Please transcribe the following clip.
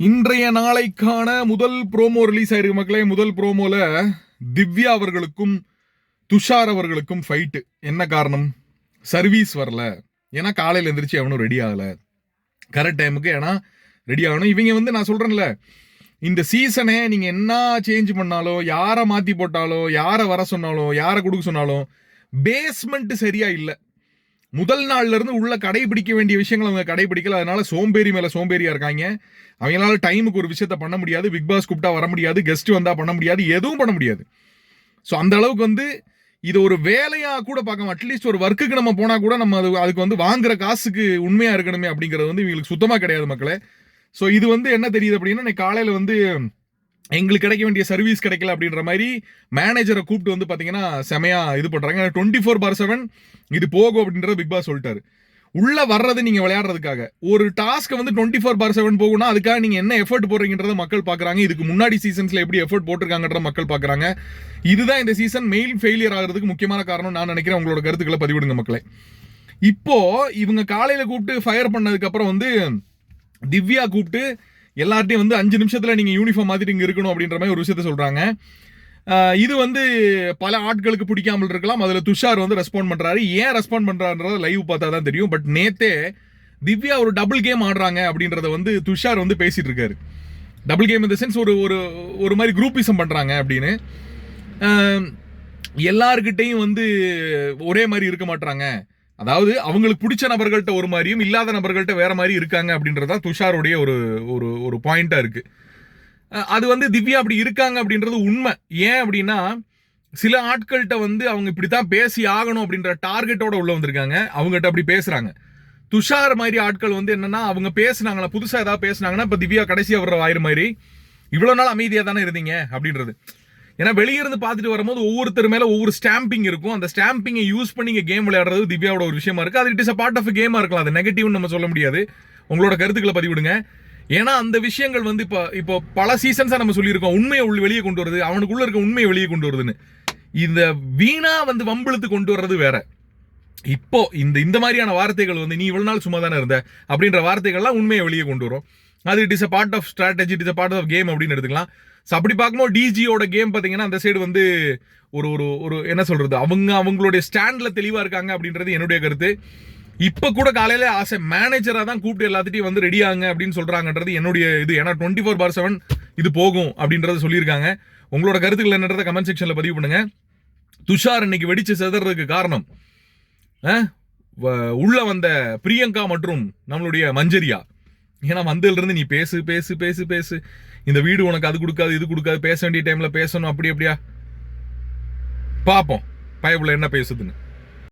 இன்றைய நாளைக்கான முதல் ப்ரோமோ ரிலீஸ் ஆயிருக்கு மக்களே. முதல் ப்ரோமோல திவ்யா அவர்களுக்கும் துஷார் அவர்களுக்கும் ஃபைட்டு. என்ன காரணம்? சர்வீஸ் வரல. ஏன்னா காலையில் எந்திரிச்சு அவனும் ரெடி ஆகலை கரெக்ட் டைமுக்கு. ஏன்னா ரெடி ஆகணும். இவங்க நான் சொல்றேன்ல, இந்த சீசனே நீங்க என்ன சேஞ்ச் பண்ணாலோ, யாரை மாத்தி போட்டாலோ, யாரை வர சொன்னாலும், யாரை கொடுக்க சொன்னாலும் பேஸ்மெண்ட் சரியா இல்லை. முதல் நாள்ல இருந்து உள்ள கடைபிடிக்க வேண்டிய விஷயங்களை அவங்க கடைபிடிக்கல. அதனால சோம்பேறி மேல சோம்பேறியா இருக்காங்க. அவங்களால டைமுக்கு ஒரு விஷயத்த பண்ண முடியாது. பிக் பாஸ் கூப்பிட்டா வர முடியாது, கெஸ்ட் வந்தா பண்ண முடியாது, எதுவும் பண்ண முடியாது. ஸோ அந்த அளவுக்கு இது ஒரு வேலையா கூட பார்க்காம, அட்லீஸ்ட் ஒரு ஒர்க்குக்கு நம்ம போனா கூட நம்ம அதுக்கு வாங்குற காசுக்கு உண்மையா இருக்கணுமே அப்படிங்கிறது இவங்களுக்கு சுத்தமா கிடையாது மக்களே. ஸோ இது என்ன தெரியுது அப்படின்னா, காலையில எங்களுக்கு கிடைக்க வேண்டிய சர்வீஸ் கிடைக்கல அப்படின்ற மாதிரி மேனேஜரை கூப்பிட்டு பாத்தீங்கன்னா செமையா இது பண்றாங்க. 24/7 இது போகும் அப்படின்றத பிக் பாஸ் சொல்லிட்டாரு. உள்ள வர்றது நீங்க விளையாடுறதுக்காக. ஒரு டாஸ்க் 24/7 போகும்னா அதுக்காக நீங்க என்ன எஃபர்ட் போடுறீங்கன்றத மக்கள் பாக்குறாங்க. இதுக்கு முன்னாடி சீசன்ஸ்ல எப்படி எஃபர்ட் போட்டிருக்காங்கன்ற மக்கள் பாக்குறாங்க. இதுதான் இந்த சீசன் மெயில் ஃபெயிலியர் ஆகிறதுக்கு முக்கியமான காரணம் நான் நினைக்கிறேன். உங்களோட கருத்துக்களை பதிவிடுங்க மக்களே. இப்போ இவங்க காலையில கூப்பிட்டு ஃபயர் பண்ணதுக்கு அப்புறம் திவ்யா கூப்பிட்டு எல்லார்ட்டையும் 5 நிமிஷத்துல நீங்க யூனிஃபார்ம் மாதிரி இங்க இருக்கணும் அப்படின்ற மாதிரி ஒரு விஷயத்த சொல்றாங்க. இது பல ஆட்களுக்கு பிடிக்காமல் இருக்கலாம். அதுல துஷார் ரெஸ்பாண்ட் பண்றாரு. ஏன் ரெஸ்பாண்ட் பண்றாருன்றத லைவ் பார்த்தா தான் தெரியும். பட் நேத்தே திவ்யா ஒரு டபுள் கேம் ஆடுறாங்க அப்படின்றத துஷார் பேசிட்டு இருக்காரு. டபுள் கேம் இந்த சென்ஸ் ஒரு மாதிரி குரூப்பிசம் பண்றாங்க அப்படின்னு. எல்லார்கிட்டையும் ஒரே மாதிரி இருக்க மாட்டாங்க. அதாவது அவங்களுக்கு பிடிச்ச நபர்கள்ட்ட ஒரு மாதிரியும் இல்லாத நபர்கள்ட்ட வேற மாதிரி இருக்காங்க அப்படின்றதா துஷாருடைய ஒரு பாயிண்டா இருக்கு. அது திவ்யா அப்படி இருக்காங்க அப்படின்றது உண்மை. ஏன் அப்படின்னா, சில ஆட்கள்கிட்ட அவங்க இப்படித்தான் பேசி ஆகணும் அப்படின்ற டார்கெட்டோட உள்ள வந்திருக்காங்க. அவங்ககிட்ட அப்படி பேசுறாங்க. துஷார் மாதிரி ஆட்கள் என்னன்னா, அவங்க பேசுனாங்களா, புதுசா ஏதாவது பேசுனாங்கன்னா இப்ப திவ்யா கடைசியா வர்ற ஆயிரம் மாதிரி இவ்வளவு நாள் அமைதியா தானே இருந்தீங்க அப்படின்றது. ஏன்னா வெளியிருந்து பார்த்துட்டு வரும்போது ஒவ்வொருத்தர் மேல ஒவ்வொரு ஸ்டாம்பிங் இருக்கும். அந்த ஸ்டாம்பிங்கை யூஸ் பண்ணி கேம் விளையாடுறது திவ்யாவோட ஒரு விஷயமா இருக்கு. அது it is a part of கேமா இருக்கலாம். அது நெகட்டிவ்னு நம்ம சொல்ல முடியாது. உங்களோட கருத்துக்களை பதிவிடுங்க. ஏன்னா அந்த விஷயங்கள் இப்போ பல சீசன்ஸா நம்ம சொல்லியிருக்கோம். உண்மையை வெளியே கொண்டு வருது, அவனுக்குள்ள இருக்க உண்மையை வெளியே கொண்டு வருதுன்னு. இந்த வீணா வம்பிழுத்து கொண்டு வர்றது வேற. இப்போ இந்த மாதிரியான வார்த்தைகள் நீ இவ்வளவு நாள் சும்மா தானே இருந்த அப்படின்ற வார்த்தைகள்லாம் உண்மையை வெளியே கொண்டு வரும். அது it is a part of strategy, it is a part of game அப்படின்னு எடுத்துக்கலாம். ஸோ அப்படி பார்க்கும்போது டிஜியோட கேம் பார்த்தீங்கன்னா அந்த சைடு ஒரு என்ன சொல்றது, அவங்களுடைய ஸ்டாண்ட்ல தெளிவா இருக்காங்க அப்படின்றது என்னுடைய கருத்து. இப்ப கூட காலையில ஆஸ் எ மேனேஜரா தான் கூப்பிட்டு எல்லாத்தையும் ரெடி ஆகுங்க அப்படின்னு சொல்றாங்கன்றது என்னுடைய இது. ஏன்னா 24/7 இது போகும் அப்படின்றத சொல்லியிருக்காங்க. உங்களோட கருத்துக்கள் என்னன்றத கமெண்ட் செக்ஷன்ல பதிவு பண்ணுங்க. துஷார் இன்னைக்கு வெடிச்சு செதறதுக்கு காரணம் உள்ள வந்த பிரியங்கா மற்றும் நம்மளுடைய மஞ்சரியா. ஏன்னா வந்ததுல இருந்து நீ பேசு பேசு பேசு பேசு, இந்த வீடு உனக்கு அது கொடுக்காது இது கொடுக்காது, பேச வேண்டிய டைம்ல பேசணும், அப்படி அப்படியா பாப்போம் பயப்புல என்ன பேசுதுன்னு.